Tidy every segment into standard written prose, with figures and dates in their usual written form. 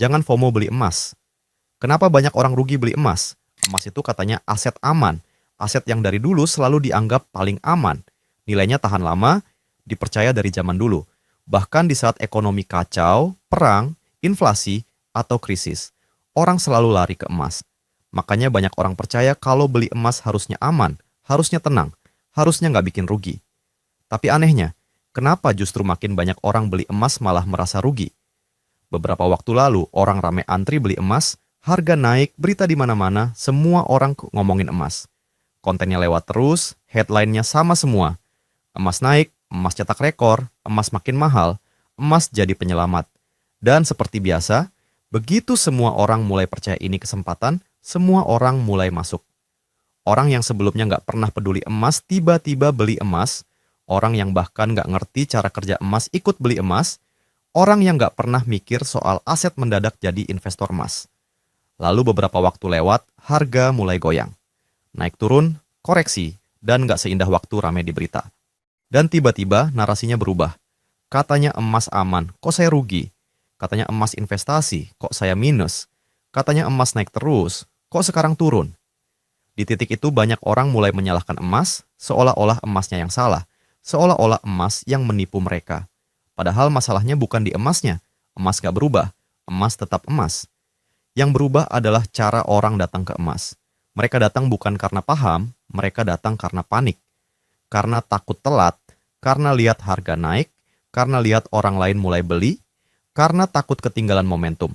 Jangan FOMO beli emas. Kenapa banyak orang rugi beli emas? Emas itu katanya aset aman, aset yang dari dulu selalu dianggap paling aman. Nilainya tahan lama, dipercaya dari zaman dulu. Bahkan di saat ekonomi kacau, perang, inflasi, atau krisis, orang selalu lari ke emas. Makanya banyak orang percaya kalau beli emas harusnya aman, harusnya tenang, harusnya nggak bikin rugi. Tapi anehnya, kenapa justru makin banyak orang beli emas malah merasa rugi? Beberapa waktu lalu, orang ramai antri beli emas, harga naik, berita di mana-mana, semua orang ngomongin emas. Kontennya lewat terus, headline-nya sama semua. Emas naik, emas cetak rekor, emas makin mahal, emas jadi penyelamat. Dan seperti biasa, begitu semua orang mulai percaya ini kesempatan, semua orang mulai masuk. Orang yang sebelumnya nggak pernah peduli emas, tiba-tiba beli emas. Orang yang bahkan nggak ngerti cara kerja emas, ikut beli emas. Orang yang nggak pernah mikir soal aset mendadak jadi investor emas. Lalu beberapa waktu lewat, harga mulai goyang. Naik turun, koreksi, dan nggak seindah waktu ramai di berita. Dan tiba-tiba narasinya berubah. Katanya emas aman, kok saya rugi? Katanya emas investasi, kok saya minus? Katanya emas naik terus, kok sekarang turun? Di titik itu banyak orang mulai menyalahkan emas, seolah-olah emasnya yang salah, seolah-olah emas yang menipu mereka. Padahal masalahnya bukan di emasnya, emas gak berubah, emas tetap emas. Yang berubah adalah cara orang datang ke emas. Mereka datang bukan karena paham, mereka datang karena panik. Karena takut telat, karena lihat harga naik, karena lihat orang lain mulai beli, karena takut ketinggalan momentum.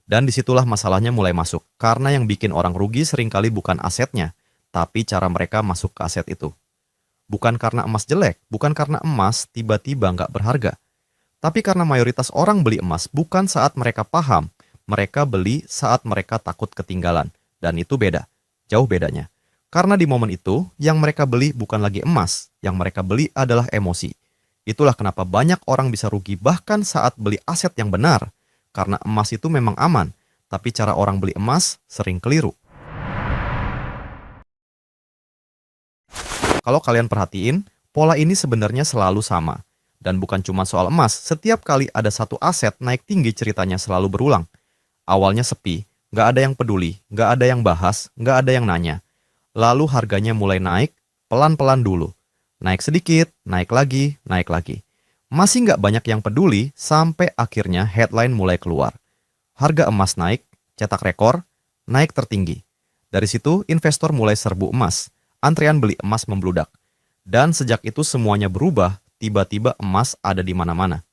Dan disitulah masalahnya mulai masuk, karena yang bikin orang rugi seringkali bukan asetnya, tapi cara mereka masuk ke aset itu. Bukan karena emas jelek, bukan karena emas tiba-tiba nggak berharga, tapi karena mayoritas orang beli emas bukan saat mereka paham, mereka beli saat mereka takut ketinggalan, dan itu beda, jauh bedanya. Karena di momen itu, yang mereka beli bukan lagi emas, yang mereka beli adalah emosi. Itulah kenapa banyak orang bisa rugi bahkan saat beli aset yang benar, karena emas itu memang aman, tapi cara orang beli emas sering keliru. Kalau kalian perhatiin, pola ini sebenarnya selalu sama. Dan bukan cuma soal emas, setiap kali ada satu aset naik tinggi ceritanya selalu berulang. Awalnya sepi, nggak ada yang peduli, nggak ada yang bahas, nggak ada yang nanya. Lalu harganya mulai naik, pelan-pelan dulu. Naik sedikit, naik lagi, naik lagi. Masih nggak banyak yang peduli, sampai akhirnya headline mulai keluar. Harga emas naik, cetak rekor, naik tertinggi. Dari situ, investor mulai serbu emas. Antrean beli emas membludak. Dan sejak itu semuanya berubah, tiba-tiba emas ada di mana-mana.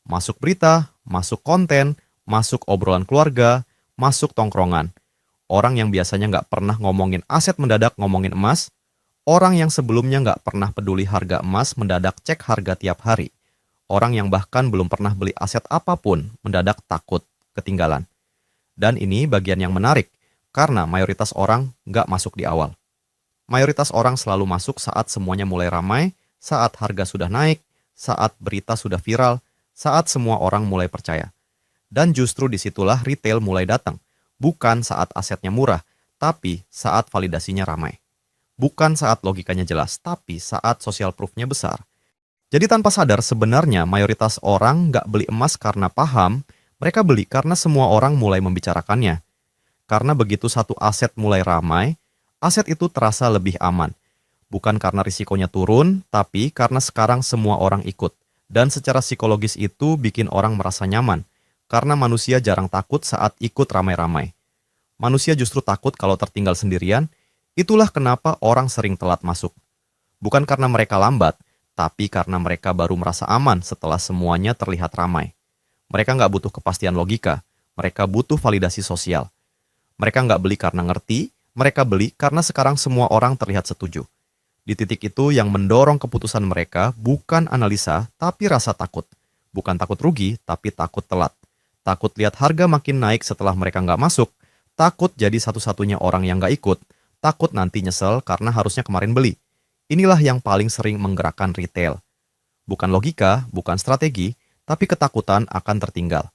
Masuk berita, masuk konten, masuk obrolan keluarga, masuk tongkrongan. Orang yang biasanya nggak pernah ngomongin aset mendadak ngomongin emas, orang yang sebelumnya nggak pernah peduli harga emas mendadak cek harga tiap hari. Orang yang bahkan belum pernah beli aset apapun mendadak takut ketinggalan. Dan ini bagian yang menarik, karena mayoritas orang nggak masuk di awal. Mayoritas orang selalu masuk saat semuanya mulai ramai, saat harga sudah naik, saat berita sudah viral, saat semua orang mulai percaya. Dan justru disitulah retail mulai datang. Bukan saat asetnya murah, tapi saat validasinya ramai. Bukan saat logikanya jelas, tapi saat social proof-nya besar. Jadi tanpa sadar sebenarnya mayoritas orang nggak beli emas karena paham, mereka beli karena semua orang mulai membicarakannya. Karena begitu satu aset mulai ramai, aset itu terasa lebih aman. Bukan karena risikonya turun, tapi karena sekarang semua orang ikut. Dan secara psikologis itu bikin orang merasa nyaman. Karena manusia jarang takut saat ikut ramai-ramai. Manusia justru takut kalau tertinggal sendirian. Itulah kenapa orang sering telat masuk. Bukan karena mereka lambat, tapi karena mereka baru merasa aman setelah semuanya terlihat ramai. Mereka nggak butuh kepastian logika, mereka butuh validasi sosial. Mereka nggak beli karena ngerti, mereka beli karena sekarang semua orang terlihat setuju. Di titik itu yang mendorong keputusan mereka bukan analisa, tapi rasa takut. Bukan takut rugi, tapi takut telat. Takut lihat harga makin naik setelah mereka nggak masuk. Takut jadi satu-satunya orang yang nggak ikut. Takut nanti nyesel karena harusnya kemarin beli. Inilah yang paling sering menggerakkan retail. Bukan logika, bukan strategi, tapi ketakutan akan tertinggal.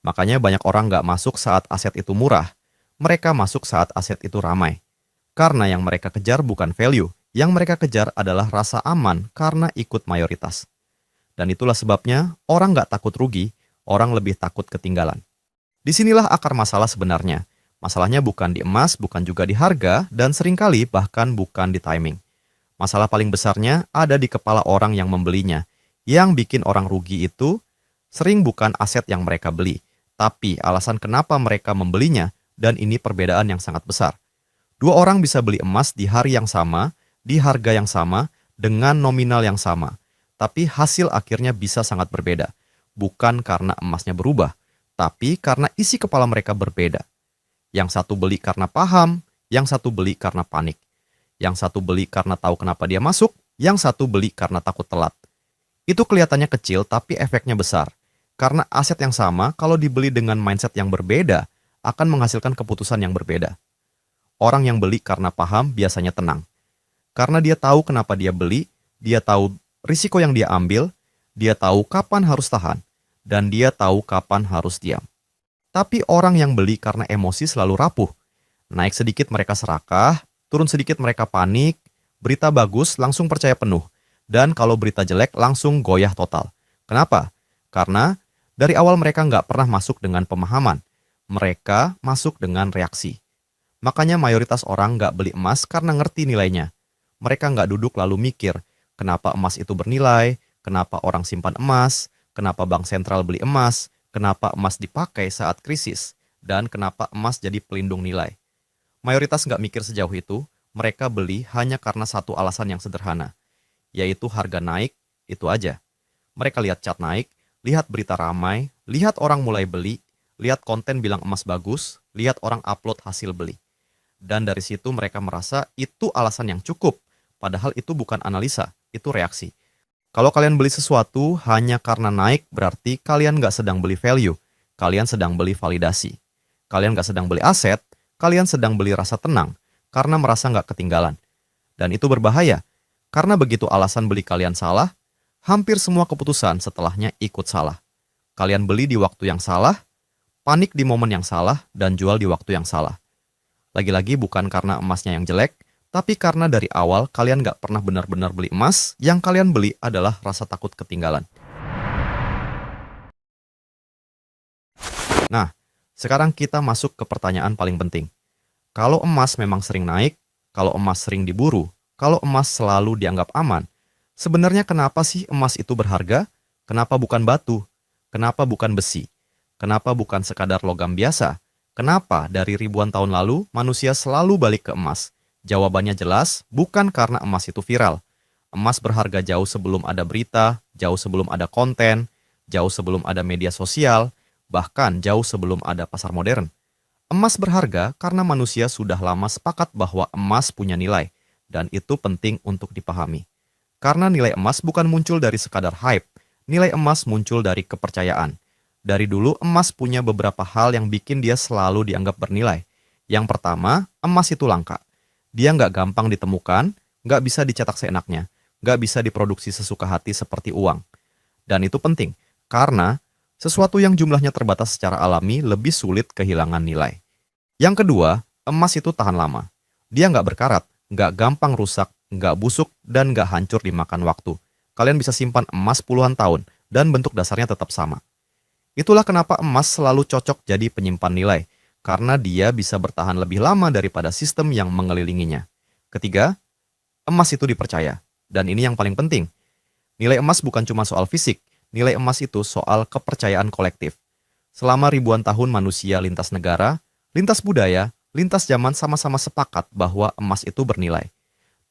Makanya banyak orang nggak masuk saat aset itu murah. Mereka masuk saat aset itu ramai. Karena yang mereka kejar bukan value, yang mereka kejar adalah rasa aman karena ikut mayoritas. Dan itulah sebabnya orang nggak takut rugi, orang lebih takut ketinggalan. Disinilah akar masalah sebenarnya. Masalahnya bukan di emas, bukan juga di harga, dan seringkali bahkan bukan di timing. Masalah paling besarnya ada di kepala orang yang membelinya. Yang bikin orang rugi itu sering bukan aset yang mereka beli, tapi alasan kenapa mereka membelinya, dan ini perbedaan yang sangat besar. Dua orang bisa beli emas di hari yang sama, di harga yang sama, dengan nominal yang sama. Tapi hasil akhirnya bisa sangat berbeda. Bukan karena emasnya berubah, tapi karena isi kepala mereka berbeda. Yang satu beli karena paham, yang satu beli karena panik. Yang satu beli karena tahu kenapa dia masuk, yang satu beli karena takut telat. Itu kelihatannya kecil tapi efeknya besar. Karena aset yang sama kalau dibeli dengan mindset yang berbeda akan menghasilkan keputusan yang berbeda. Orang yang beli karena paham biasanya tenang. Karena dia tahu kenapa dia beli, dia tahu risiko yang dia ambil, dia tahu kapan harus tahan, dan dia tahu kapan harus diam. Tapi orang yang beli karena emosi selalu rapuh. Naik sedikit mereka serakah, turun sedikit mereka panik, berita bagus langsung percaya penuh, dan kalau berita jelek langsung goyah total. Kenapa? Karena dari awal mereka nggak pernah masuk dengan pemahaman. Mereka masuk dengan reaksi. Makanya mayoritas orang nggak beli emas karena ngerti nilainya. Mereka nggak duduk lalu mikir, kenapa emas itu bernilai, kenapa orang simpan emas, kenapa bank sentral beli emas, kenapa emas dipakai saat krisis, dan kenapa emas jadi pelindung nilai. Mayoritas nggak mikir sejauh itu, mereka beli hanya karena satu alasan yang sederhana, yaitu harga naik, itu aja. Mereka lihat cat naik, lihat berita ramai, lihat orang mulai beli, lihat konten bilang emas bagus, lihat orang upload hasil beli. Dan dari situ mereka merasa itu alasan yang cukup, padahal itu bukan analisa, itu reaksi. Kalau kalian beli sesuatu hanya karena naik, berarti kalian nggak sedang beli value, kalian sedang beli validasi. Kalian nggak sedang beli aset, kalian sedang beli rasa tenang, karena merasa nggak ketinggalan. Dan itu berbahaya, karena begitu alasan beli kalian salah, hampir semua keputusan setelahnya ikut salah. Kalian beli di waktu yang salah, panik di momen yang salah, dan jual di waktu yang salah. Lagi-lagi bukan karena emasnya yang jelek, tapi karena dari awal kalian nggak pernah benar-benar beli emas, yang kalian beli adalah rasa takut ketinggalan. Nah, sekarang kita masuk ke pertanyaan paling penting. Kalau emas memang sering naik, kalau emas sering diburu, kalau emas selalu dianggap aman, sebenarnya kenapa sih emas itu berharga? Kenapa bukan batu? Kenapa bukan besi? Kenapa bukan sekadar logam biasa? Kenapa dari ribuan tahun lalu manusia selalu balik ke emas? Jawabannya jelas, bukan karena emas itu viral. Emas berharga jauh sebelum ada berita, jauh sebelum ada konten, jauh sebelum ada media sosial, bahkan jauh sebelum ada pasar modern. Emas berharga karena manusia sudah lama sepakat bahwa emas punya nilai, dan itu penting untuk dipahami. Karena nilai emas bukan muncul dari sekadar hype, nilai emas muncul dari kepercayaan. Dari dulu emas punya beberapa hal yang bikin dia selalu dianggap bernilai. Yang pertama, emas itu langka. Dia nggak gampang ditemukan, nggak bisa dicetak seenaknya, nggak bisa diproduksi sesuka hati seperti uang. Dan itu penting, karena sesuatu yang jumlahnya terbatas secara alami lebih sulit kehilangan nilai. Yang kedua, emas itu tahan lama. Dia nggak berkarat, nggak gampang rusak, nggak busuk, dan nggak hancur dimakan waktu. Kalian bisa simpan emas puluhan tahun, dan bentuk dasarnya tetap sama. Itulah kenapa emas selalu cocok jadi penyimpan nilai, karena dia bisa bertahan lebih lama daripada sistem yang mengelilinginya. Ketiga, emas itu dipercaya. Dan ini yang paling penting. Nilai emas bukan cuma soal fisik, nilai emas itu soal kepercayaan kolektif. Selama ribuan tahun manusia lintas negara, lintas budaya, lintas zaman sama-sama sepakat bahwa emas itu bernilai.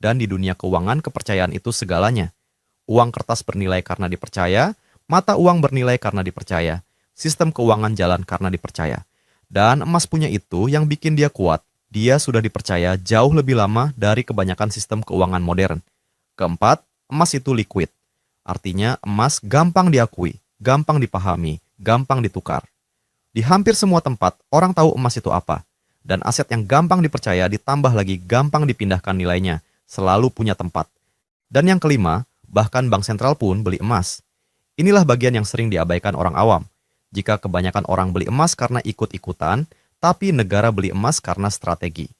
Dan di dunia keuangan kepercayaan itu segalanya. Uang kertas bernilai karena dipercaya, mata uang bernilai karena dipercaya. Sistem keuangan jalan karena dipercaya. Dan emas punya itu yang bikin dia kuat. Dia sudah dipercaya jauh lebih lama dari kebanyakan sistem keuangan modern. Keempat, emas itu liquid. Artinya emas gampang diakui, gampang dipahami, gampang ditukar. Di hampir semua tempat, orang tahu emas itu apa. Dan aset yang gampang dipercaya ditambah lagi gampang dipindahkan nilainya, selalu punya tempat. Dan yang kelima, bahkan bank sentral pun beli emas. Inilah bagian yang sering diabaikan orang awam. Jika kebanyakan orang beli emas karena ikut-ikutan, tapi negara beli emas karena strategi.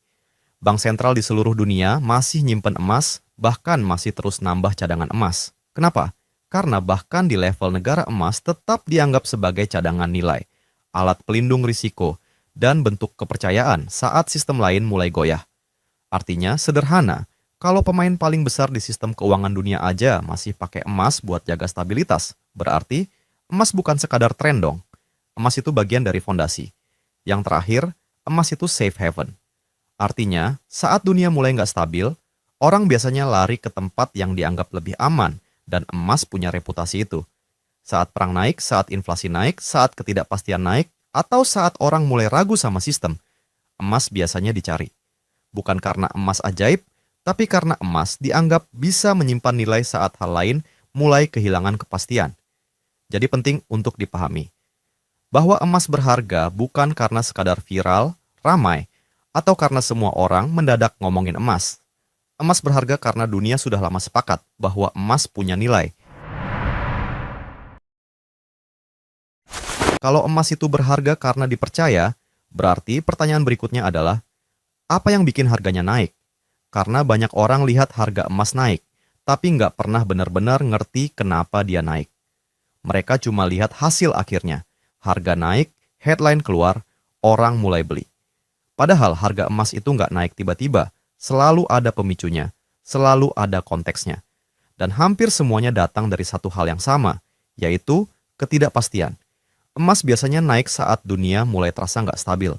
Bank sentral di seluruh dunia masih nyimpen emas, bahkan masih terus nambah cadangan emas. Kenapa? Karena bahkan di level negara emas tetap dianggap sebagai cadangan nilai. alat pelindung risiko, dan bentuk kepercayaan saat sistem lain mulai goyah. Artinya sederhana, kalau pemain paling besar di sistem keuangan dunia aja masih pakai emas buat jaga stabilitas, berarti emas bukan sekadar tren dong. Emas itu bagian dari fondasi. Yang terakhir, emas itu safe haven. Artinya, saat dunia mulai nggak stabil, orang biasanya lari ke tempat yang dianggap lebih aman, dan emas punya reputasi itu. Saat perang naik, saat inflasi naik, saat ketidakpastian naik, atau saat orang mulai ragu sama sistem, emas biasanya dicari. Bukan karena emas ajaib, tapi karena emas dianggap bisa menyimpan nilai saat hal lain mulai kehilangan kepastian. Jadi penting untuk dipahami bahwa emas berharga bukan karena sekadar viral, ramai, atau karena semua orang mendadak ngomongin emas. Emas berharga karena dunia sudah lama sepakat bahwa emas punya nilai. Kalau emas itu berharga karena dipercaya, berarti pertanyaan berikutnya adalah, apa yang bikin harganya naik? Karena banyak orang lihat harga emas naik, tapi nggak pernah benar-benar ngerti kenapa dia naik. Mereka cuma lihat hasil akhirnya. Harga naik, headline keluar, orang mulai beli. Padahal harga emas itu nggak naik tiba-tiba, selalu ada pemicunya, selalu ada konteksnya. Dan hampir semuanya datang dari satu hal yang sama, yaitu ketidakpastian. Emas biasanya naik saat dunia mulai terasa nggak stabil.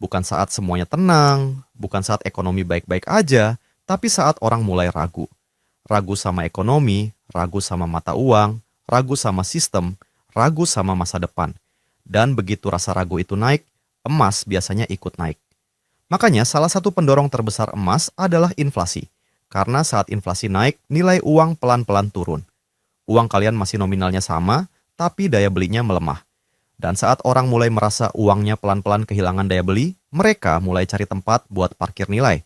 Bukan saat semuanya tenang, bukan saat ekonomi baik-baik aja, tapi saat orang mulai ragu. Ragu sama ekonomi, ragu sama mata uang, ragu sama sistem, ragu sama masa depan. Dan begitu rasa ragu itu naik, emas biasanya ikut naik. Makanya salah satu pendorong terbesar emas adalah inflasi. Karena saat inflasi naik, nilai uang pelan-pelan turun. Uang kalian masih nominalnya sama, tapi daya belinya melemah. Dan saat orang mulai merasa uangnya pelan-pelan kehilangan daya beli, mereka mulai cari tempat buat parkir nilai.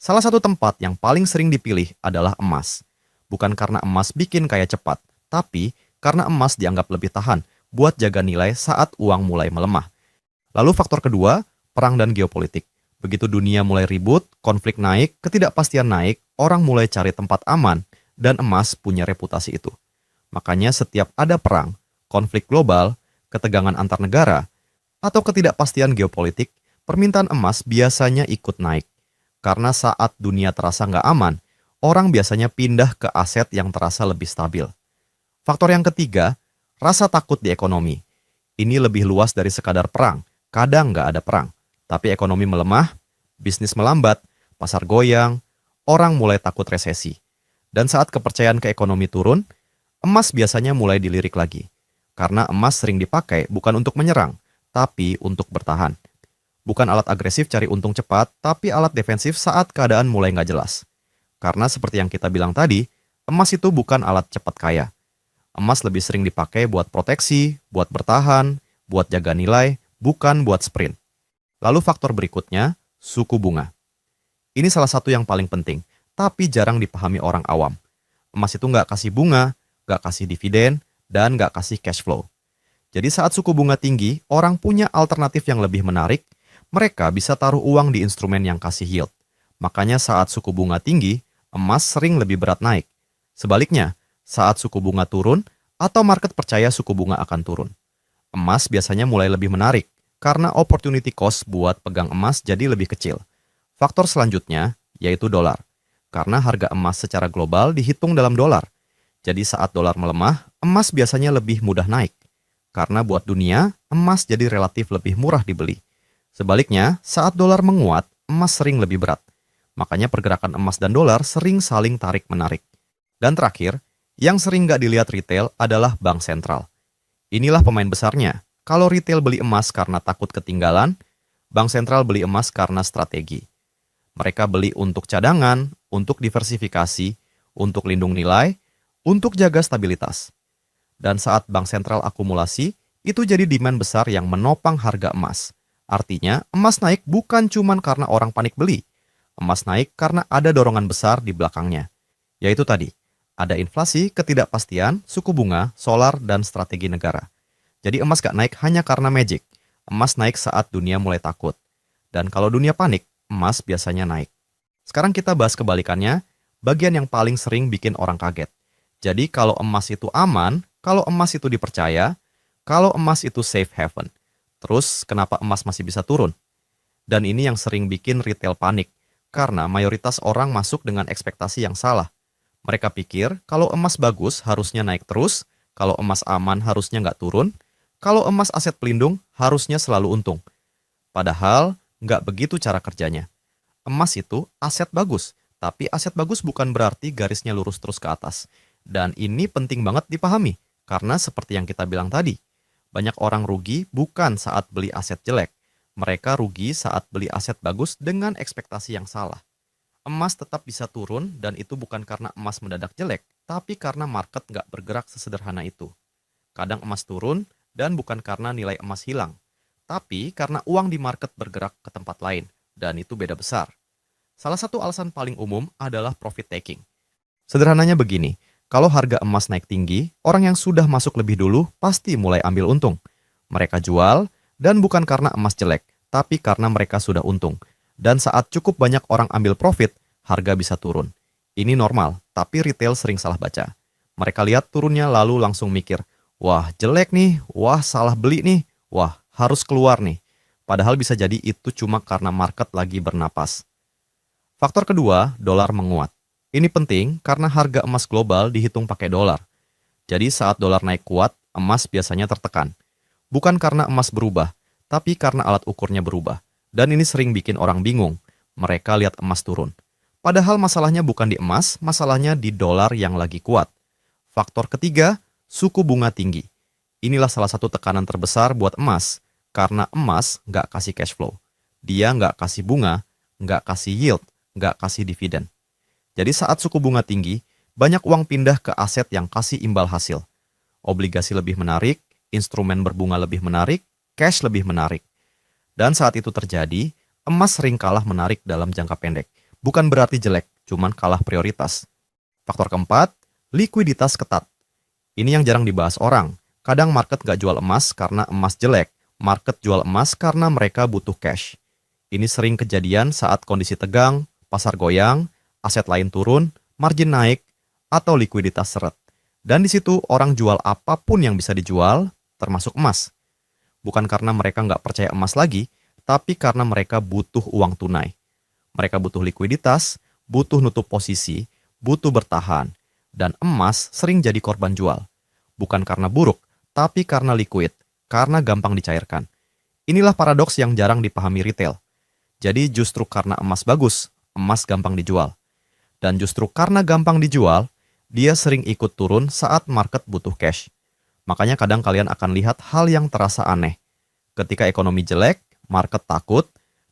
Salah satu tempat yang paling sering dipilih adalah emas. Bukan karena emas bikin kaya cepat, tapi karena emas dianggap lebih tahan buat jaga nilai saat uang mulai melemah. Lalu faktor kedua, perang dan geopolitik. Begitu dunia mulai ribut, konflik naik, ketidakpastian naik, orang mulai cari tempat aman, dan emas punya reputasi itu. Makanya setiap ada perang, konflik global, ketegangan antar negara, atau ketidakpastian geopolitik, permintaan emas biasanya ikut naik. Karena saat dunia terasa nggak aman, orang biasanya pindah ke aset yang terasa lebih stabil. Faktor yang ketiga, rasa takut di ekonomi. Ini lebih luas dari sekadar perang, kadang nggak ada perang. Tapi ekonomi melemah, bisnis melambat, pasar goyang, orang mulai takut resesi. Dan saat kepercayaan ke ekonomi turun, emas biasanya mulai dilirik lagi. Karena emas sering dipakai bukan untuk menyerang, tapi untuk bertahan. Bukan alat agresif cari untung cepat, tapi alat defensif saat keadaan mulai nggak jelas. Karena seperti yang kita bilang tadi, emas itu bukan alat cepat kaya. Emas lebih sering dipakai buat proteksi, buat bertahan, buat jaga nilai, bukan buat sprint. Lalu faktor berikutnya, suku bunga. Ini salah satu yang paling penting, tapi jarang dipahami orang awam. Emas itu nggak kasih bunga, nggak kasih dividen, dan nggak kasih cash flow. Jadi saat suku bunga tinggi, orang punya alternatif yang lebih menarik, mereka bisa taruh uang di instrumen yang kasih yield. Makanya saat suku bunga tinggi, emas sering lebih berat naik. Sebaliknya, saat suku bunga turun, atau market percaya suku bunga akan turun, emas biasanya mulai lebih menarik, karena opportunity cost buat pegang emas jadi lebih kecil. Faktor selanjutnya, yaitu dolar. Karena harga emas secara global dihitung dalam dolar. Jadi saat dolar melemah, emas biasanya lebih mudah naik. Karena buat dunia, emas jadi relatif lebih murah dibeli. Sebaliknya, saat dolar menguat, emas sering lebih berat. Makanya pergerakan emas dan dolar sering saling tarik-menarik. Dan terakhir, yang sering nggak dilihat retail adalah bank sentral. Inilah pemain besarnya. Kalau retail beli emas karena takut ketinggalan, bank sentral beli emas karena strategi. Mereka beli untuk cadangan, untuk diversifikasi, untuk lindung nilai, untuk jaga stabilitas. Dan saat bank sentral akumulasi, itu jadi demand besar yang menopang harga emas. Artinya, emas naik bukan cuma karena orang panik beli. Emas naik karena ada dorongan besar di belakangnya. Yaitu tadi, ada inflasi, ketidakpastian, suku bunga, solar, dan strategi negara. Jadi emas gak naik hanya karena magic. Emas naik saat dunia mulai takut. Dan kalau dunia panik, emas biasanya naik. Sekarang kita bahas kebalikannya, bagian yang paling sering bikin orang kaget. Jadi kalau emas itu aman, kalau emas itu dipercaya, kalau emas itu safe haven. Terus kenapa emas masih bisa turun? Dan ini yang sering bikin retail panik, karena mayoritas orang masuk dengan ekspektasi yang salah. Mereka pikir kalau emas bagus harusnya naik terus, kalau emas aman harusnya nggak turun, kalau emas aset pelindung harusnya selalu untung. Padahal nggak begitu cara kerjanya. Emas itu aset bagus, tapi aset bagus bukan berarti garisnya lurus terus ke atas. Dan ini penting banget dipahami, karena seperti yang kita bilang tadi, banyak orang rugi bukan saat beli aset jelek, mereka rugi saat beli aset bagus dengan ekspektasi yang salah. Emas tetap bisa turun dan itu bukan karena emas mendadak jelek, tapi karena market nggak bergerak sesederhana itu. Kadang emas turun dan bukan karena nilai emas hilang, tapi karena uang di market bergerak ke tempat lain, dan itu beda besar. Salah satu alasan paling umum adalah profit taking. Sederhananya begini, kalau harga emas naik tinggi, orang yang sudah masuk lebih dulu pasti mulai ambil untung. Mereka jual, dan bukan karena emas jelek, tapi karena mereka sudah untung. Dan saat cukup banyak orang ambil profit, harga bisa turun. Ini normal, tapi retail sering salah baca. Mereka lihat turunnya lalu langsung mikir, wah jelek nih, wah salah beli nih, wah harus keluar nih. Padahal bisa jadi itu cuma karena market lagi bernapas. Faktor kedua, dolar menguat. Ini penting karena harga emas global dihitung pakai dolar. Jadi saat dolar naik kuat, emas biasanya tertekan. Bukan karena emas berubah, tapi karena alat ukurnya berubah. Dan ini sering bikin orang bingung. Mereka lihat emas turun. Padahal masalahnya bukan di emas, masalahnya di dolar yang lagi kuat. Faktor ketiga, suku bunga tinggi. Inilah salah satu tekanan terbesar buat emas, karena emas nggak kasih cash flow. Dia nggak kasih bunga, nggak kasih yield, nggak kasih dividen. Jadi saat suku bunga tinggi, banyak uang pindah ke aset yang kasih imbal hasil. Obligasi lebih menarik, instrumen berbunga lebih menarik, cash lebih menarik. Dan saat itu terjadi, emas sering kalah menarik dalam jangka pendek. Bukan berarti jelek, cuman kalah prioritas. Faktor keempat, likuiditas ketat. Ini yang jarang dibahas orang. Kadang market nggak jual emas karena emas jelek, market jual emas karena mereka butuh cash. Ini sering kejadian saat kondisi tegang, pasar goyang, aset lain turun, margin naik, atau likuiditas seret. Dan di situ orang jual apapun yang bisa dijual, termasuk emas. Bukan karena mereka nggak percaya emas lagi, tapi karena mereka butuh uang tunai. Mereka butuh likuiditas, butuh nutup posisi, butuh bertahan, dan emas sering jadi korban jual. Bukan karena buruk, tapi karena liquid, karena gampang dicairkan. Inilah paradoks yang jarang dipahami retail. Jadi justru karena emas bagus, emas gampang dijual. Dan justru karena gampang dijual, dia sering ikut turun saat market butuh cash. Makanya kadang kalian akan lihat hal yang terasa aneh. Ketika ekonomi jelek, market takut,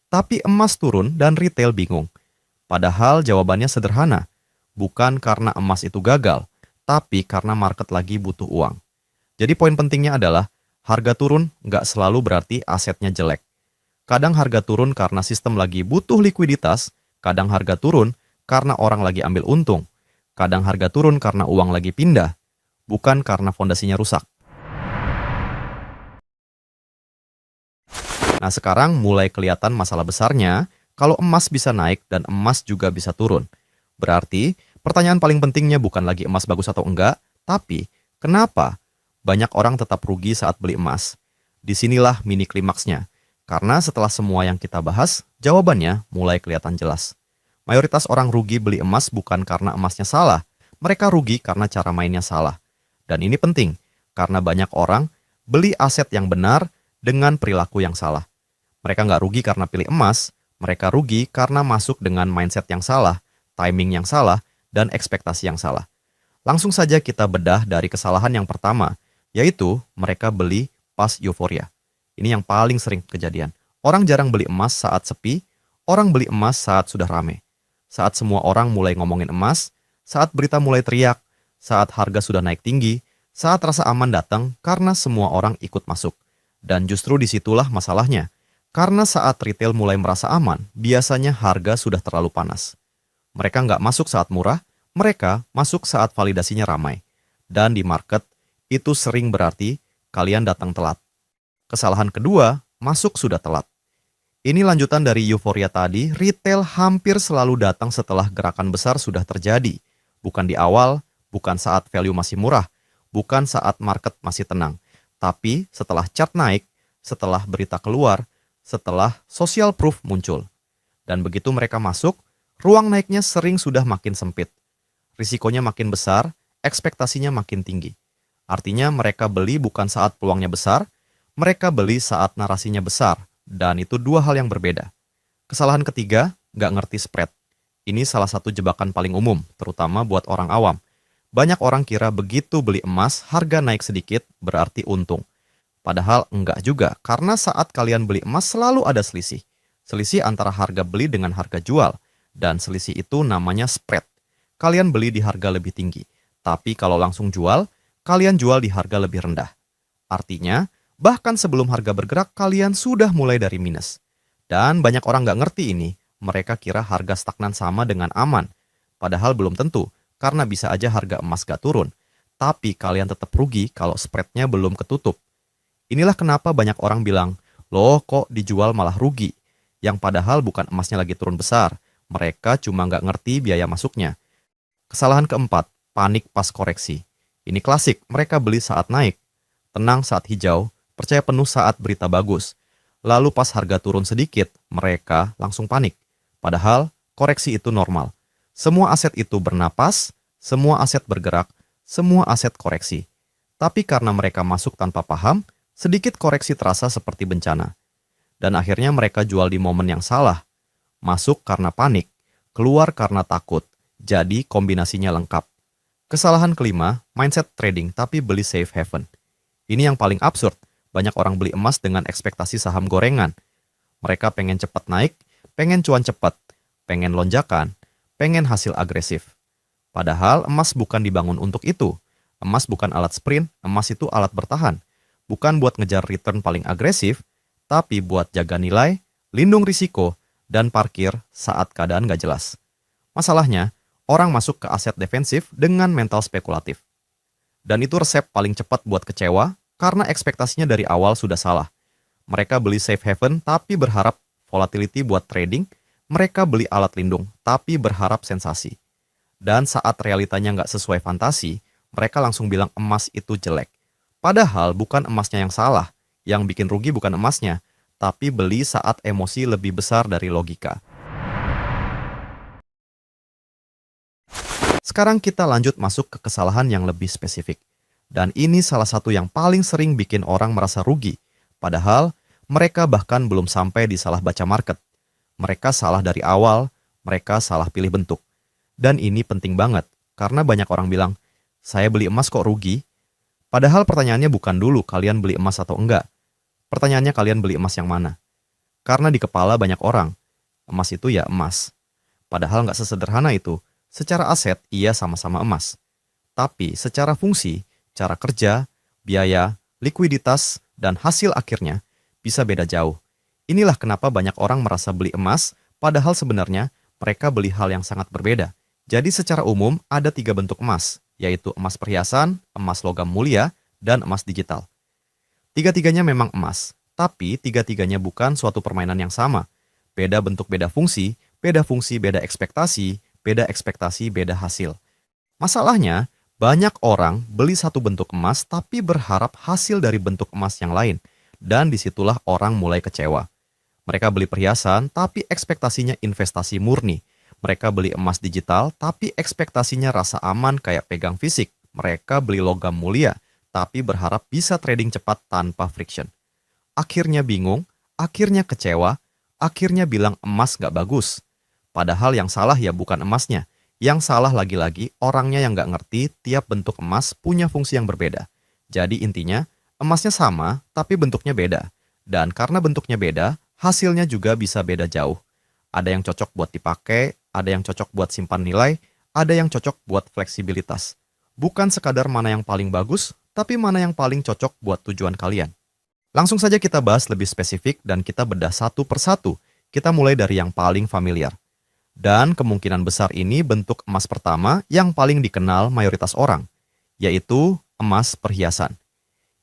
tapi emas turun dan retail bingung. Padahal jawabannya sederhana. Bukan karena emas itu gagal, tapi karena market lagi butuh uang. Jadi poin pentingnya adalah, harga turun nggak selalu berarti asetnya jelek. Kadang harga turun karena sistem lagi butuh likuiditas, kadang harga turun karena orang lagi ambil untung, kadang harga turun karena uang lagi pindah, bukan karena fondasinya rusak. Nah sekarang mulai kelihatan masalah besarnya, kalau emas bisa naik dan emas juga bisa turun. Berarti pertanyaan paling pentingnya bukan lagi emas bagus atau enggak, tapi kenapa banyak orang tetap rugi saat beli emas? Disinilah mini klimaksnya. Karena setelah semua yang kita bahas, jawabannya mulai kelihatan jelas. Mayoritas orang rugi beli emas bukan karena emasnya salah, mereka rugi karena cara mainnya salah. Dan ini penting, karena banyak orang beli aset yang benar dengan perilaku yang salah. Mereka nggak rugi karena pilih emas, mereka rugi karena masuk dengan mindset yang salah, timing yang salah, dan ekspektasi yang salah. Langsung saja kita bedah dari kesalahan yang pertama, yaitu mereka beli pas euforia. Ini yang paling sering kejadian. Orang jarang beli emas saat sepi, orang beli emas saat sudah rame. Saat semua orang mulai ngomongin emas, saat berita mulai teriak, saat harga sudah naik tinggi, saat rasa aman datang karena semua orang ikut masuk. Dan justru disitulah masalahnya. Karena saat retail mulai merasa aman, biasanya harga sudah terlalu panas. Mereka nggak masuk saat murah, mereka masuk saat validasinya ramai. Dan di market, itu sering berarti kalian datang telat. Kesalahan kedua, masuk sudah telat. Ini lanjutan dari euforia tadi, retail hampir selalu datang setelah gerakan besar sudah terjadi. Bukan di awal, bukan saat value masih murah, bukan saat market masih tenang. Tapi setelah chart naik, setelah berita keluar, setelah social proof muncul. Dan begitu mereka masuk, ruang naiknya sering sudah makin sempit. Risikonya makin besar, ekspektasinya makin tinggi. Artinya mereka beli bukan saat peluangnya besar, mereka beli saat narasinya besar, dan itu dua hal yang berbeda. Kesalahan ketiga, nggak ngerti spread. Ini salah satu jebakan paling umum, terutama buat orang awam. Banyak orang kira begitu beli emas, harga naik sedikit, berarti untung. Padahal enggak juga, karena saat kalian beli emas selalu ada selisih. Selisih antara harga beli dengan harga jual, dan selisih itu namanya spread. Kalian beli di harga lebih tinggi, tapi kalau langsung jual, kalian jual di harga lebih rendah. Artinya, bahkan sebelum harga bergerak, kalian sudah mulai dari minus. Dan banyak orang nggak ngerti ini, mereka kira harga stagnan sama dengan aman. Padahal belum tentu, karena bisa aja harga emas nggak turun. Tapi kalian tetap rugi kalau spreadnya belum ketutup. Inilah kenapa banyak orang bilang, loh kok dijual malah rugi? Yang padahal bukan emasnya lagi turun besar, mereka cuma nggak ngerti biaya masuknya. Kesalahan keempat, panik pas koreksi. Ini klasik, mereka beli saat naik, tenang saat hijau, percaya penuh saat berita bagus. Lalu pas harga turun sedikit, mereka langsung panik. Padahal koreksi itu normal. Semua aset itu bernapas, semua aset bergerak, semua aset koreksi. Tapi karena mereka masuk tanpa paham, sedikit koreksi terasa seperti bencana. Dan akhirnya mereka jual di momen yang salah. Masuk karena panik, keluar karena takut. Jadi kombinasinya lengkap. Kesalahan kelima, mindset trading tapi beli safe haven. Ini yang paling absurd. Banyak orang beli emas dengan ekspektasi saham gorengan. Mereka pengen cepat naik, pengen cuan cepat, pengen lonjakan, pengen hasil agresif. Padahal emas bukan dibangun untuk itu. Emas bukan alat sprint, emas itu alat bertahan. Bukan buat ngejar return paling agresif, tapi buat jaga nilai, lindung risiko, dan parkir saat keadaan gak jelas. Masalahnya, orang masuk ke aset defensif dengan mental spekulatif. Dan itu resep paling cepat buat kecewa, karena ekspektasinya dari awal sudah salah. Mereka beli safe haven tapi berharap volatility buat trading, mereka beli alat lindung tapi berharap sensasi. Dan saat realitanya nggak sesuai fantasi, mereka langsung bilang emas itu jelek. Padahal bukan emasnya yang salah, yang bikin rugi bukan emasnya, tapi beli saat emosi lebih besar dari logika. Sekarang kita lanjut masuk ke kesalahan yang lebih spesifik. Dan ini salah satu yang paling sering bikin orang merasa rugi. Padahal mereka bahkan belum sampai di salah baca market. Mereka salah dari awal, mereka salah pilih bentuk. Dan ini penting banget, karena banyak orang bilang, saya beli emas kok rugi? Padahal pertanyaannya bukan dulu kalian beli emas atau enggak. Pertanyaannya kalian beli emas yang mana? Karena di kepala banyak orang, emas itu ya emas. Padahal nggak sesederhana itu. Secara aset, iya sama-sama emas. Tapi secara fungsi, cara kerja, biaya, likuiditas, dan hasil akhirnya bisa beda jauh. Inilah kenapa banyak orang merasa beli emas, padahal sebenarnya mereka beli hal yang sangat berbeda. Jadi secara umum ada 3 bentuk emas, yaitu emas perhiasan, emas logam mulia, dan emas digital. Tiga-tiganya memang emas, tapi tiga-tiganya bukan suatu permainan yang sama. Beda bentuk, beda fungsi, beda ekspektasi, beda hasil. Masalahnya, banyak orang beli satu bentuk emas tapi berharap hasil dari bentuk emas yang lain. Dan disitulah orang mulai kecewa. Mereka beli perhiasan tapi ekspektasinya investasi murni. Mereka beli emas digital tapi ekspektasinya rasa aman kayak pegang fisik. Mereka beli logam mulia tapi berharap bisa trading cepat tanpa friction. Akhirnya bingung, akhirnya kecewa, akhirnya bilang emas gak bagus. Padahal yang salah ya bukan emasnya. Yang salah lagi-lagi orangnya yang nggak ngerti tiap bentuk emas punya fungsi yang berbeda. Jadi intinya, emasnya sama tapi bentuknya beda. Dan karena bentuknya beda, hasilnya juga bisa beda jauh. Ada yang cocok buat dipakai, ada yang cocok buat simpan nilai, ada yang cocok buat fleksibilitas. Bukan sekadar mana yang paling bagus, tapi mana yang paling cocok buat tujuan kalian. Langsung saja kita bahas lebih spesifik dan kita bedah satu persatu. Kita mulai dari yang paling familiar. Dan kemungkinan besar ini bentuk emas pertama yang paling dikenal mayoritas orang, yaitu emas perhiasan.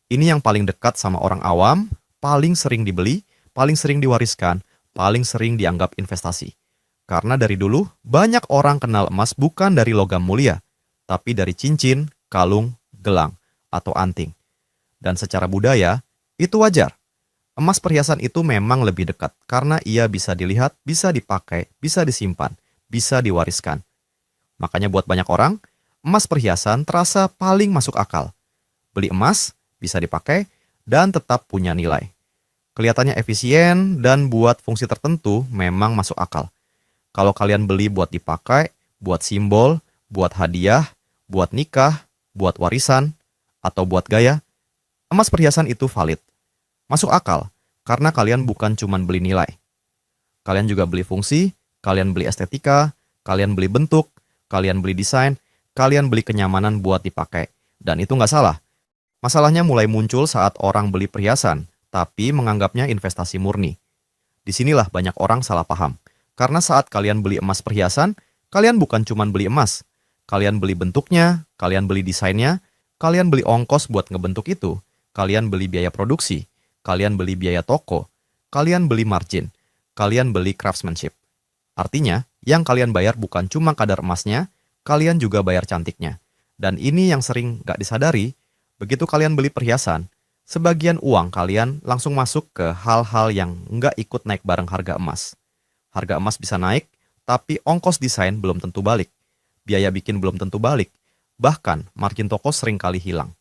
Ini yang paling dekat sama orang awam, paling sering dibeli, paling sering diwariskan, paling sering dianggap investasi. Karena dari dulu, banyak orang kenal emas bukan dari logam mulia, tapi dari cincin, kalung, gelang, atau anting. Dan secara budaya, itu wajar. Emas perhiasan itu memang lebih dekat karena ia bisa dilihat, bisa dipakai, bisa disimpan, bisa diwariskan. Makanya buat banyak orang, emas perhiasan terasa paling masuk akal. Beli emas, bisa dipakai, dan tetap punya nilai. Kelihatannya efisien dan buat fungsi tertentu memang masuk akal. Kalau kalian beli buat dipakai, buat simbol, buat hadiah, buat nikah, buat warisan, atau buat gaya, emas perhiasan itu valid. Masuk akal, karena kalian bukan cuma beli nilai. Kalian juga beli fungsi, kalian beli estetika, kalian beli bentuk, kalian beli desain, kalian beli kenyamanan buat dipakai. Dan itu nggak salah. Masalahnya mulai muncul saat orang beli perhiasan, tapi menganggapnya investasi murni. Disinilah banyak orang salah paham. Karena saat kalian beli emas perhiasan, kalian bukan cuma beli emas. Kalian beli bentuknya, kalian beli desainnya, kalian beli ongkos buat ngebentuk itu, kalian beli biaya produksi, kalian beli biaya toko, kalian beli margin, kalian beli craftsmanship. Artinya, yang kalian bayar bukan cuma kadar emasnya, kalian juga bayar cantiknya. Dan ini yang sering nggak disadari, begitu kalian beli perhiasan, sebagian uang kalian langsung masuk ke hal-hal yang nggak ikut naik bareng harga emas. Harga emas bisa naik, tapi ongkos desain belum tentu balik. Biaya bikin belum tentu balik. Bahkan, margin toko sering kali hilang.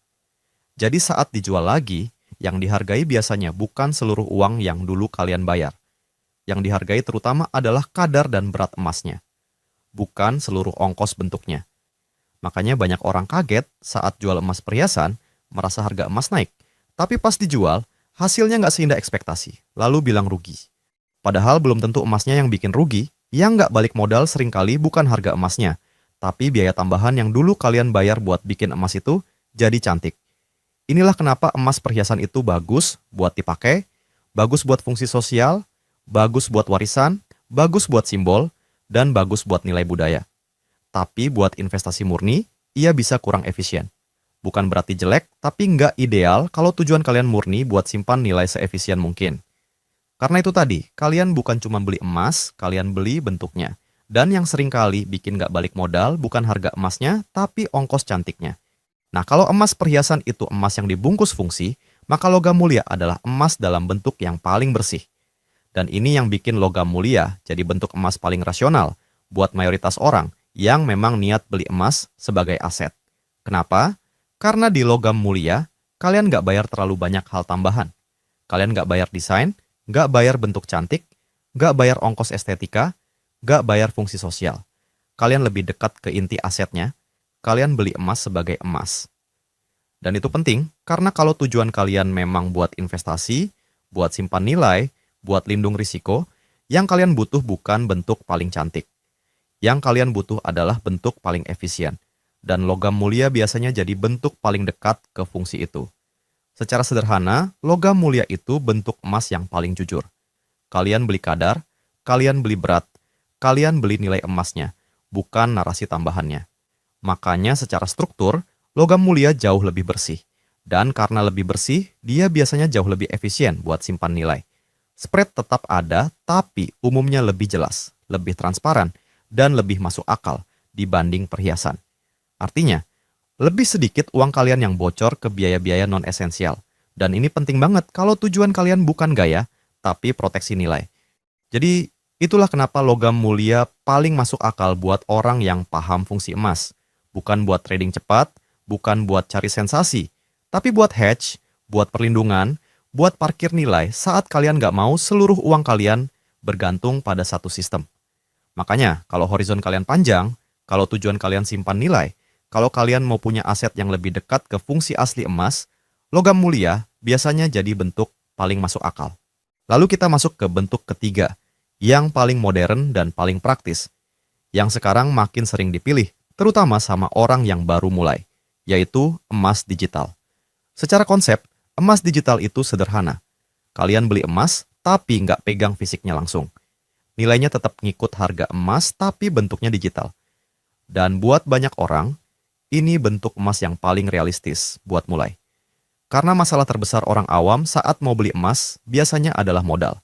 Jadi saat dijual lagi, yang dihargai biasanya bukan seluruh uang yang dulu kalian bayar. Yang dihargai terutama adalah kadar dan berat emasnya, bukan seluruh ongkos bentuknya. Makanya banyak orang kaget saat jual emas perhiasan, merasa harga emas naik. Tapi pas dijual, hasilnya nggak seindah ekspektasi, lalu bilang rugi. Padahal belum tentu emasnya yang bikin rugi, yang nggak balik modal seringkali bukan harga emasnya, tapi biaya tambahan yang dulu kalian bayar buat bikin emas itu jadi cantik. Inilah kenapa emas perhiasan itu bagus buat dipakai, bagus buat fungsi sosial, bagus buat warisan, bagus buat simbol, dan bagus buat nilai budaya. Tapi buat investasi murni, ia bisa kurang efisien. Bukan berarti jelek, tapi nggak ideal kalau tujuan kalian murni buat simpan nilai seefisien mungkin. Karena itu tadi, kalian bukan cuma beli emas, kalian beli bentuknya. Dan yang sering kali bikin nggak balik modal bukan harga emasnya, tapi ongkos cantiknya. Nah, kalau emas perhiasan itu emas yang dibungkus fungsi, maka logam mulia adalah emas dalam bentuk yang paling bersih. Dan ini yang bikin logam mulia jadi bentuk emas paling rasional buat mayoritas orang yang memang niat beli emas sebagai aset. Kenapa? Karena di logam mulia, kalian nggak bayar terlalu banyak hal tambahan. Kalian nggak bayar desain, nggak bayar bentuk cantik, nggak bayar ongkos estetika, nggak bayar fungsi sosial. Kalian lebih dekat ke inti asetnya, kalian beli emas sebagai emas. Dan itu penting, karena kalau tujuan kalian memang buat investasi, buat simpan nilai, buat lindung risiko, yang kalian butuh bukan bentuk paling cantik. Yang kalian butuh adalah bentuk paling efisien. Dan logam mulia biasanya jadi bentuk paling dekat ke fungsi itu. Secara sederhana, logam mulia itu bentuk emas yang paling jujur. Kalian beli kadar, kalian beli berat, kalian beli nilai emasnya, bukan narasi tambahannya. Makanya secara struktur, logam mulia jauh lebih bersih. Dan karena lebih bersih, dia biasanya jauh lebih efisien buat simpan nilai. Spread tetap ada, tapi umumnya lebih jelas, lebih transparan, dan lebih masuk akal dibanding perhiasan. Artinya, lebih sedikit uang kalian yang bocor ke biaya-biaya non-esensial. Dan ini penting banget kalau tujuan kalian bukan gaya, tapi proteksi nilai. Jadi, itulah kenapa logam mulia paling masuk akal buat orang yang paham fungsi emas. Bukan buat trading cepat, bukan buat cari sensasi, tapi buat hedge, buat perlindungan, buat parkir nilai saat kalian nggak mau seluruh uang kalian bergantung pada satu sistem. Makanya, kalau horizon kalian panjang, kalau tujuan kalian simpan nilai, kalau kalian mau punya aset yang lebih dekat ke fungsi asli emas, logam mulia biasanya jadi bentuk paling masuk akal. Lalu kita masuk ke bentuk ketiga, yang paling modern dan paling praktis, yang sekarang makin sering dipilih, terutama sama orang yang baru mulai, yaitu emas digital. Secara konsep, emas digital itu sederhana. Kalian beli emas, tapi nggak pegang fisiknya langsung. Nilainya tetap ngikut harga emas, tapi bentuknya digital. Dan buat banyak orang, ini bentuk emas yang paling realistis buat mulai. Karena masalah terbesar orang awam saat mau beli emas biasanya adalah modal.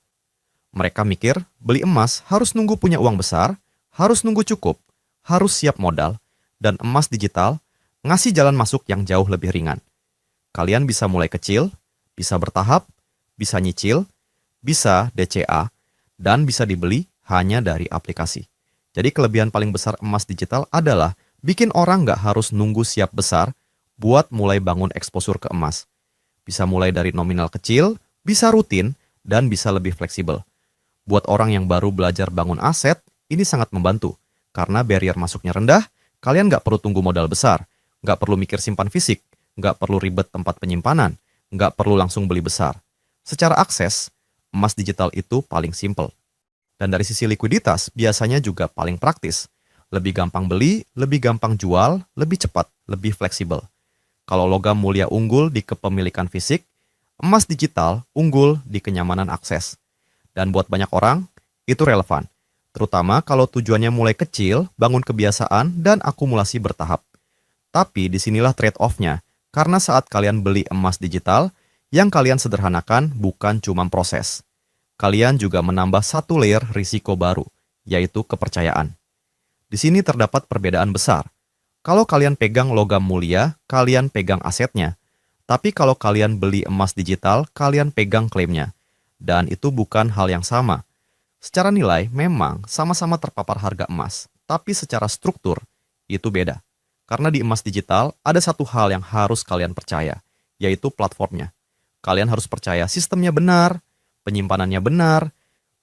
Mereka mikir beli emas harus nunggu punya uang besar, harus nunggu cukup, harus siap modal, dan emas digital ngasih jalan masuk yang jauh lebih ringan. Kalian bisa mulai kecil, bisa bertahap, bisa nyicil, bisa DCA, dan bisa dibeli hanya dari aplikasi. Jadi kelebihan paling besar emas digital adalah bikin orang nggak harus nunggu siap besar buat mulai bangun eksposur ke emas. Bisa mulai dari nominal kecil, bisa rutin, dan bisa lebih fleksibel. Buat orang yang baru belajar bangun aset, ini sangat membantu. Karena barrier masuknya rendah, kalian nggak perlu tunggu modal besar, nggak perlu mikir simpan fisik, nggak perlu ribet tempat penyimpanan, nggak perlu langsung beli besar. Secara akses, emas digital itu paling simple. Dan dari sisi likuiditas, biasanya juga paling praktis. Lebih gampang beli, lebih gampang jual, lebih cepat, lebih fleksibel. Kalau logam mulia unggul di kepemilikan fisik, emas digital unggul di kenyamanan akses. Dan buat banyak orang, itu relevan. Terutama kalau tujuannya mulai kecil, bangun kebiasaan, dan akumulasi bertahap. Tapi disinilah trade-off-nya, karena saat kalian beli emas digital, yang kalian sederhanakan bukan cuma proses. Kalian juga menambah satu layer risiko baru, yaitu kepercayaan. Di sini terdapat perbedaan besar. Kalau kalian pegang logam mulia, kalian pegang asetnya. Tapi kalau kalian beli emas digital, kalian pegang klaimnya. Dan itu bukan hal yang sama. Secara nilai, memang sama-sama terpapar harga emas. Tapi secara struktur, itu beda. Karena di emas digital, ada satu hal yang harus kalian percaya, yaitu platformnya. Kalian harus percaya sistemnya benar, penyimpanannya benar,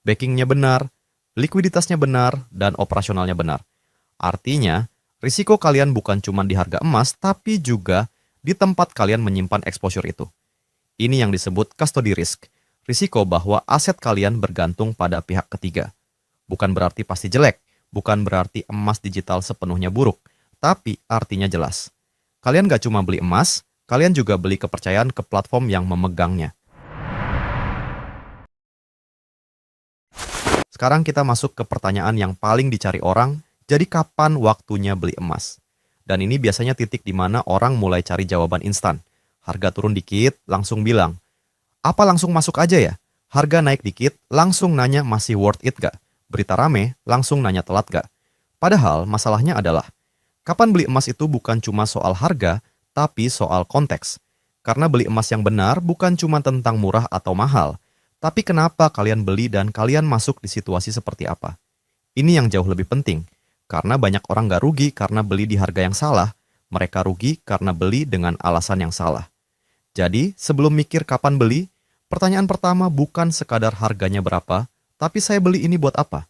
backingnya benar, likuiditasnya benar, dan operasionalnya benar. Artinya, risiko kalian bukan cuma di harga emas, tapi juga di tempat kalian menyimpan exposure itu. Ini yang disebut custody risk, risiko bahwa aset kalian bergantung pada pihak ketiga. Bukan berarti pasti jelek, bukan berarti emas digital sepenuhnya buruk, tapi artinya jelas. Kalian gak cuma beli emas, kalian juga beli kepercayaan ke platform yang memegangnya. Sekarang kita masuk ke pertanyaan yang paling dicari orang, jadi kapan waktunya beli emas? Dan ini biasanya titik di mana orang mulai cari jawaban instan. Harga turun dikit, langsung bilang, apa langsung masuk aja ya? Harga naik dikit, langsung nanya masih worth it gak? Berita rame, langsung nanya telat gak? Padahal masalahnya adalah, kapan beli emas itu bukan cuma soal harga, tapi soal konteks. Karena beli emas yang benar bukan cuma tentang murah atau mahal, tapi kenapa kalian beli dan kalian masuk di situasi seperti apa. Ini yang jauh lebih penting, karena banyak orang gak rugi karena beli di harga yang salah, mereka rugi karena beli dengan alasan yang salah. Jadi, sebelum mikir kapan beli, pertanyaan pertama bukan sekadar harganya berapa, tapi saya beli ini buat apa?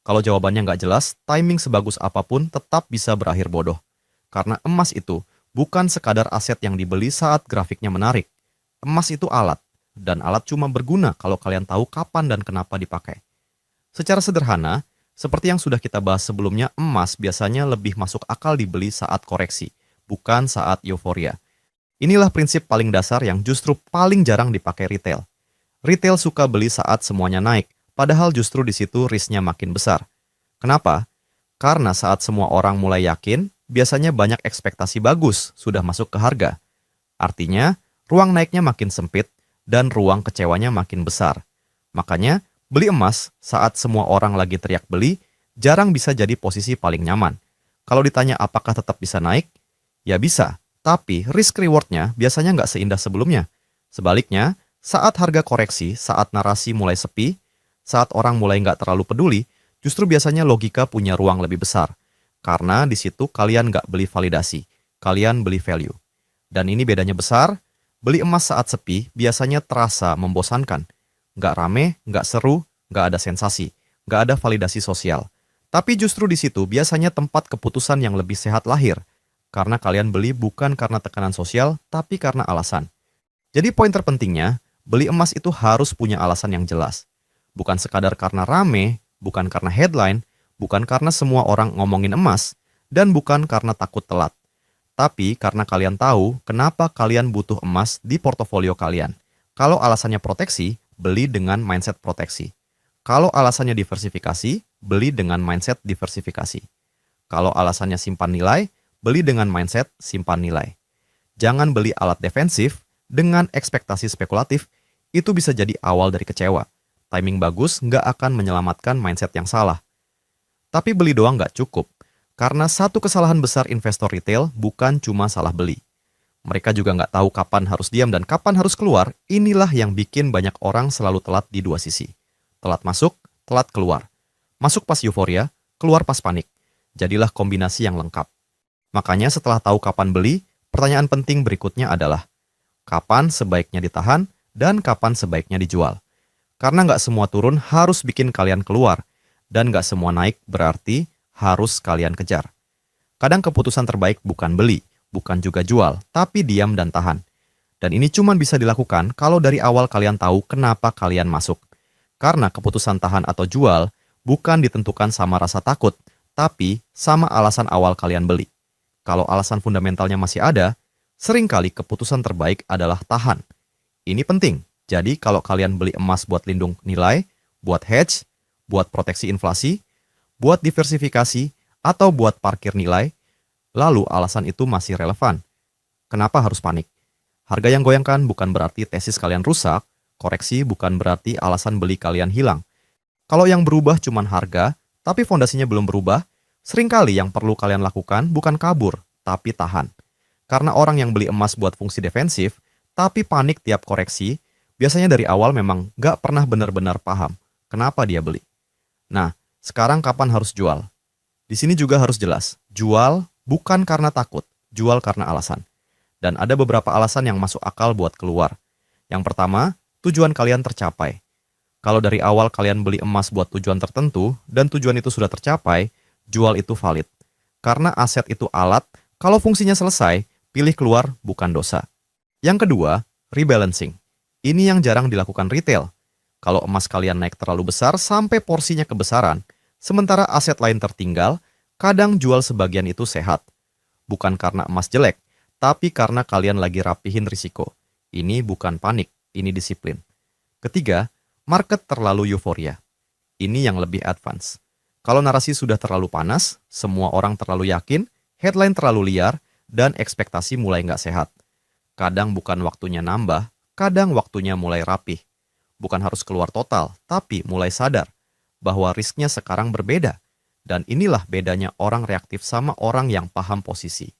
Kalau jawabannya nggak jelas, timing sebagus apapun tetap bisa berakhir bodoh. Karena emas itu bukan sekadar aset yang dibeli saat grafiknya menarik. Emas itu alat, dan alat cuma berguna kalau kalian tahu kapan dan kenapa dipakai. Secara sederhana, seperti yang sudah kita bahas sebelumnya, emas biasanya lebih masuk akal dibeli saat koreksi, bukan saat euforia. Inilah prinsip paling dasar yang justru paling jarang dipakai retail. Retail suka beli saat semuanya naik, padahal justru di situ risknya makin besar. Kenapa? Karena saat semua orang mulai yakin, biasanya banyak ekspektasi bagus sudah masuk ke harga. Artinya, ruang naiknya makin sempit dan ruang kecewanya makin besar. Makanya, beli emas saat semua orang lagi teriak beli, jarang bisa jadi posisi paling nyaman. Kalau ditanya apakah tetap bisa naik, ya bisa. Tapi risk rewardnya biasanya nggak seindah sebelumnya. Sebaliknya, saat harga koreksi, saat narasi mulai sepi, saat orang mulai nggak terlalu peduli, justru biasanya logika punya ruang lebih besar. Karena di situ kalian nggak beli validasi, kalian beli value. Dan ini bedanya besar, beli emas saat sepi biasanya terasa membosankan. Nggak rame, nggak seru, nggak ada sensasi, nggak ada validasi sosial. Tapi justru di situ biasanya tempat keputusan yang lebih sehat lahir. Karena kalian beli bukan karena tekanan sosial, tapi karena alasan. Jadi poin terpentingnya, beli emas itu harus punya alasan yang jelas. Bukan sekadar karena rame, bukan karena headline, bukan karena semua orang ngomongin emas, dan bukan karena takut telat. Tapi karena kalian tahu kenapa kalian butuh emas di portofolio kalian. Kalau alasannya proteksi, beli dengan mindset proteksi. Kalau alasannya diversifikasi, beli dengan mindset diversifikasi. Kalau alasannya simpan nilai, beli dengan mindset simpan nilai. Jangan beli alat defensif dengan ekspektasi spekulatif, itu bisa jadi awal dari kecewa. Timing bagus nggak akan menyelamatkan mindset yang salah. Tapi beli doang nggak cukup, karena satu kesalahan besar investor retail bukan cuma salah beli. Mereka juga nggak tahu kapan harus diam dan kapan harus keluar. Inilah yang bikin banyak orang selalu telat di dua sisi. Telat masuk, telat keluar. Masuk pas euforia, keluar pas panik. Jadilah kombinasi yang lengkap. Makanya setelah tahu kapan beli, pertanyaan penting berikutnya adalah, kapan sebaiknya ditahan dan kapan sebaiknya dijual? Karena nggak semua turun harus bikin kalian keluar, dan nggak semua naik berarti harus kalian kejar. Kadang keputusan terbaik bukan beli, bukan juga jual, tapi diam dan tahan. Dan ini cuma bisa dilakukan kalau dari awal kalian tahu kenapa kalian masuk. Karena keputusan tahan atau jual bukan ditentukan sama rasa takut, tapi sama alasan awal kalian beli. Kalau alasan fundamentalnya masih ada, seringkali keputusan terbaik adalah tahan. Ini penting. Jadi kalau kalian beli emas buat lindung nilai, buat hedge, buat proteksi inflasi, buat diversifikasi, atau buat parkir nilai, lalu alasan itu masih relevan. Kenapa harus panik? Harga yang goyangkan bukan berarti tesis kalian rusak, koreksi bukan berarti alasan beli kalian hilang. Kalau yang berubah cuma harga, tapi fondasinya belum berubah, seringkali yang perlu kalian lakukan bukan kabur, tapi tahan. Karena orang yang beli emas buat fungsi defensif, tapi panik tiap koreksi, biasanya dari awal memang nggak pernah benar-benar paham kenapa dia beli. Nah, sekarang kapan harus jual? Di sini juga harus jelas, jual bukan karena takut, jual karena alasan. Dan ada beberapa alasan yang masuk akal buat keluar. Yang pertama, tujuan kalian tercapai. Kalau dari awal kalian beli emas buat tujuan tertentu, dan tujuan itu sudah tercapai, jual itu valid. Karena aset itu alat, kalau fungsinya selesai, pilih keluar bukan dosa. Yang kedua, rebalancing. Ini yang jarang dilakukan retail. Kalau emas kalian naik terlalu besar sampai porsinya kebesaran, sementara aset lain tertinggal, kadang jual sebagian itu sehat. Bukan karena emas jelek, tapi karena kalian lagi rapihin risiko. Ini bukan panik, ini disiplin. Ketiga, market terlalu euforia. Ini yang lebih advance. Kalau narasi sudah terlalu panas, semua orang terlalu yakin, headline terlalu liar, dan ekspektasi mulai nggak sehat. Kadang bukan waktunya nambah, kadang waktunya mulai rapih. Bukan harus keluar total, tapi mulai sadar bahwa risknya sekarang berbeda. Dan inilah bedanya orang reaktif sama orang yang paham posisi.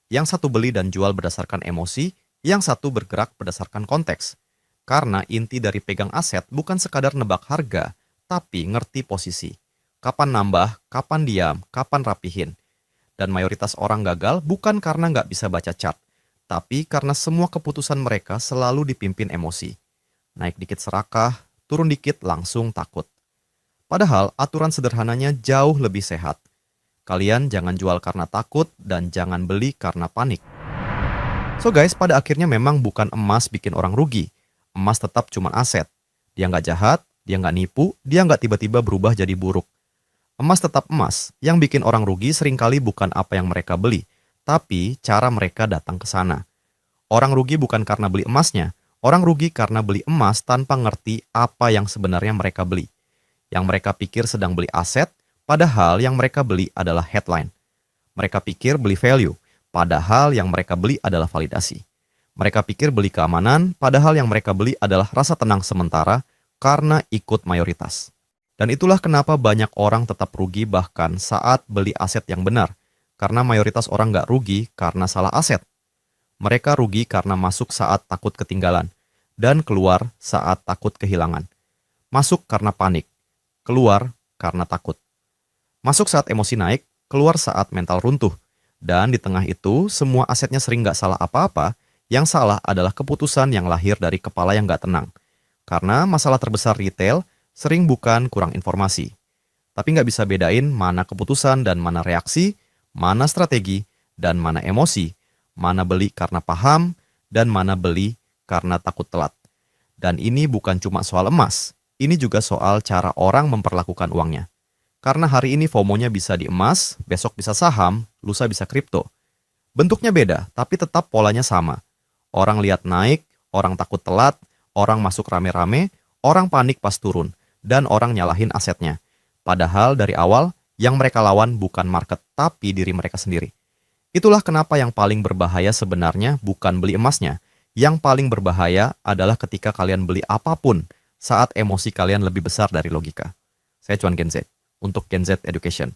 Yang satu beli dan jual berdasarkan emosi, yang satu bergerak berdasarkan konteks. Karena inti dari pegang aset bukan sekadar nebak harga, tapi ngerti posisi. Kapan nambah, kapan diam, kapan rapihin. Dan mayoritas orang gagal bukan karena nggak bisa baca chart, tapi karena semua keputusan mereka selalu dipimpin emosi. Naik dikit serakah, turun dikit langsung takut. Padahal aturan sederhananya jauh lebih sehat. Kalian jangan jual karena takut dan jangan beli karena panik. So guys, pada akhirnya memang bukan emas bikin orang rugi. Emas tetap cuma aset. Dia nggak jahat, dia nggak nipu, dia nggak tiba-tiba berubah jadi buruk. Emas tetap emas. Yang bikin orang rugi seringkali bukan apa yang mereka beli, tapi cara mereka datang ke sana. Orang rugi bukan karena beli emasnya, orang rugi karena beli emas tanpa ngerti apa yang sebenarnya mereka beli. Yang mereka pikir sedang beli aset, padahal yang mereka beli adalah headline. Mereka pikir beli value, padahal yang mereka beli adalah validasi. Mereka pikir beli keamanan, padahal yang mereka beli adalah rasa tenang sementara karena ikut mayoritas. Dan itulah kenapa banyak orang tetap rugi bahkan saat beli aset yang benar. Karena mayoritas orang nggak rugi karena salah aset. Mereka rugi karena masuk saat takut ketinggalan. Dan keluar saat takut kehilangan. Masuk karena panik. Keluar karena takut. Masuk saat emosi naik, keluar saat mental runtuh. Dan di tengah itu, semua asetnya sering nggak salah apa-apa. Yang salah adalah keputusan yang lahir dari kepala yang nggak tenang. Karena masalah terbesar retail sering bukan kurang informasi. Tapi nggak bisa bedain mana keputusan dan mana reaksi, mana strategi, dan mana emosi, mana beli karena paham, dan mana beli karena takut telat. Dan ini bukan cuma soal emas, ini juga soal cara orang memperlakukan uangnya. Karena hari ini FOMO-nya bisa di emas, besok bisa saham, lusa bisa kripto. Bentuknya beda, tapi tetap polanya sama. Orang lihat naik, orang takut telat, orang masuk rame-rame, orang panik pas turun, dan orang nyalahin asetnya. Padahal dari awal, yang mereka lawan bukan market, tapi diri mereka sendiri. Itulah kenapa yang paling berbahaya sebenarnya bukan beli emasnya. Yang paling berbahaya adalah ketika kalian beli apapun saat emosi kalian lebih besar dari logika. Saya Cuan Gen Z, untuk Gen Z Education.